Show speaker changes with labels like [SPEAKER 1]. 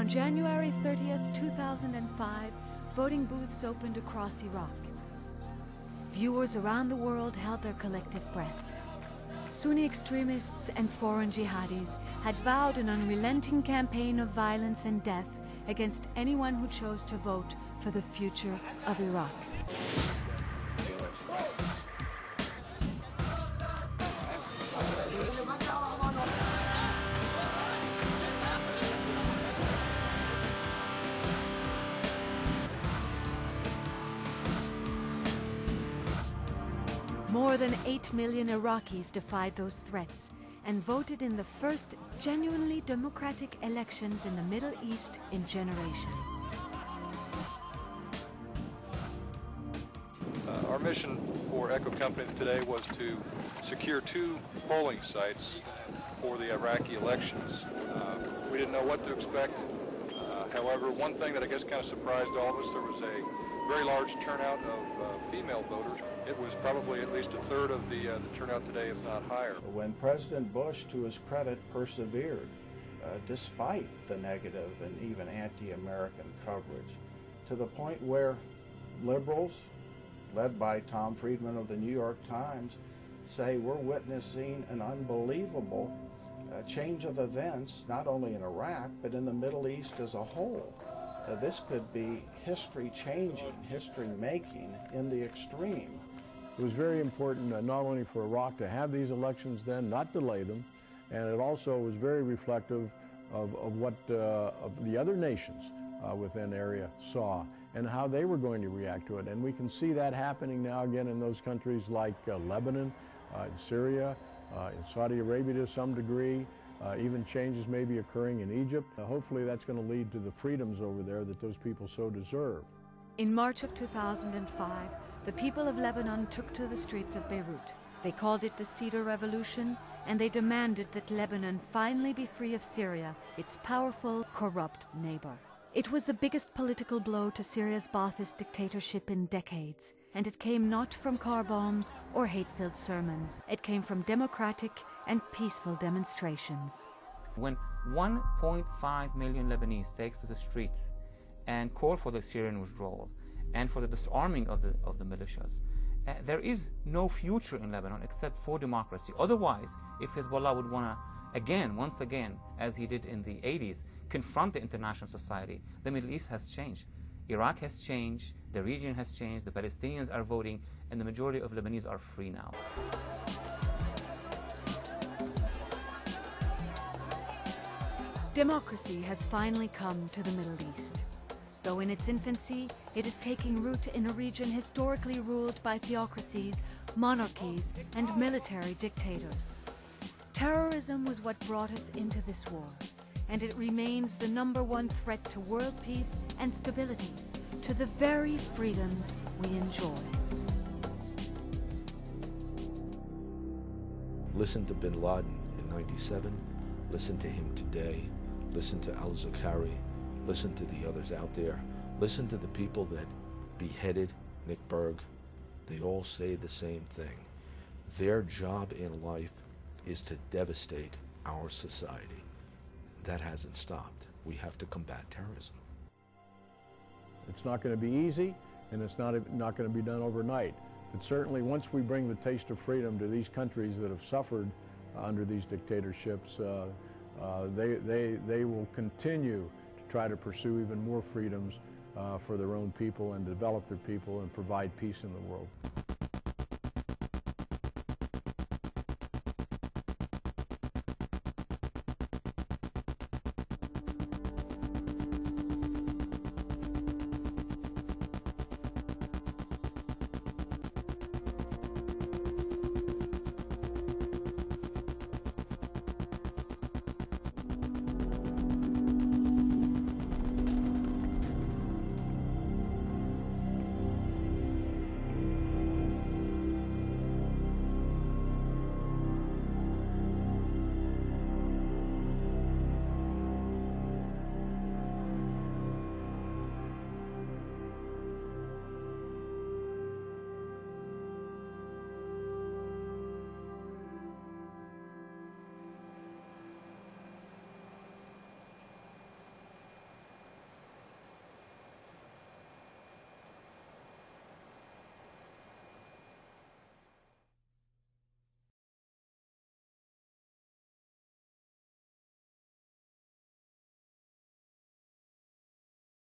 [SPEAKER 1] On January 30th, 2005, voting booths opened across Iraq. Viewers around the world held their collective breath. Sunni extremists and foreign jihadis had vowed an unrelenting campaign of violence and death against anyone who chose to vote for the future of Iraq. More than 8 million Iraqis defied those threats and voted in the first genuinely democratic elections in the Middle East in generations.
[SPEAKER 2] Our mission for Echo Company today was to secure 2 polling sites for the Iraqi elections. We didn't know what to expect. However, one thing that I guess kind of surprised all of us, there was a very large turnout of female voters. It was probably at least a third of the turnout today, if not higher.
[SPEAKER 3] When President Bush, to his credit, persevered, despite the negative and even anti-American coverage, to the point where liberals, led by Tom Friedman of the New York Times, say we're witnessing an unbelievable change of events, not only in Iraq, but in the Middle East as a whole. This could be history-changing, history-making in the extreme.
[SPEAKER 4] It was very important not only for Iraq to have these elections then, not delay them, and it also was very reflective of what of the other nations within the area saw and how they were going to react to it. And we can see that happening now again in those countries like Lebanon, in Syria, in Saudi Arabia to some degree. Even changes may be occurring in Egypt. Hopefully that's going to lead to the freedoms over there that those people so deserve.
[SPEAKER 1] In March of 2005, the people of Lebanon took to the streets of Beirut. They called it the Cedar Revolution, and they demanded that Lebanon finally be free of Syria, its powerful, corrupt neighbor. It was the biggest political blow to Syria's Ba'athist dictatorship in decades, and it came not from car bombs or hate-filled sermons. It came from democratic and peaceful demonstrations.
[SPEAKER 5] When 1.5 million Lebanese takes to the streets and call for the Syrian withdrawal and for the disarming of the militias, there is no future in Lebanon except for democracy. Otherwise, if Hezbollah would want to once again, as he did in the 80s, confront the international society, the Middle East has changed. Iraq has changed, the region has changed, the Palestinians are voting, and the majority of Lebanese are free now.
[SPEAKER 1] Democracy has finally come to the Middle East. Though in its infancy, it is taking root in a region historically ruled by theocracies, monarchies, and military dictators. Terrorism was what brought us into this war, and it remains the #1 threat to world peace and stability, to the very freedoms we enjoy.
[SPEAKER 6] Listen to bin Laden in '97, listen to him today, listen to al-Zakari, listen to the others out there, listen to the people that beheaded Nick Berg. They all say the same thing. Their job in life is to devastate our society. That hasn't stopped. We have to combat terrorism.
[SPEAKER 4] It's not going to be easy, and it's not going to be done overnight. But certainly once we bring the taste of freedom to these countries that have suffered under these dictatorships, they will continue to try to pursue even more freedoms for their own people and develop their people and provide peace in the world.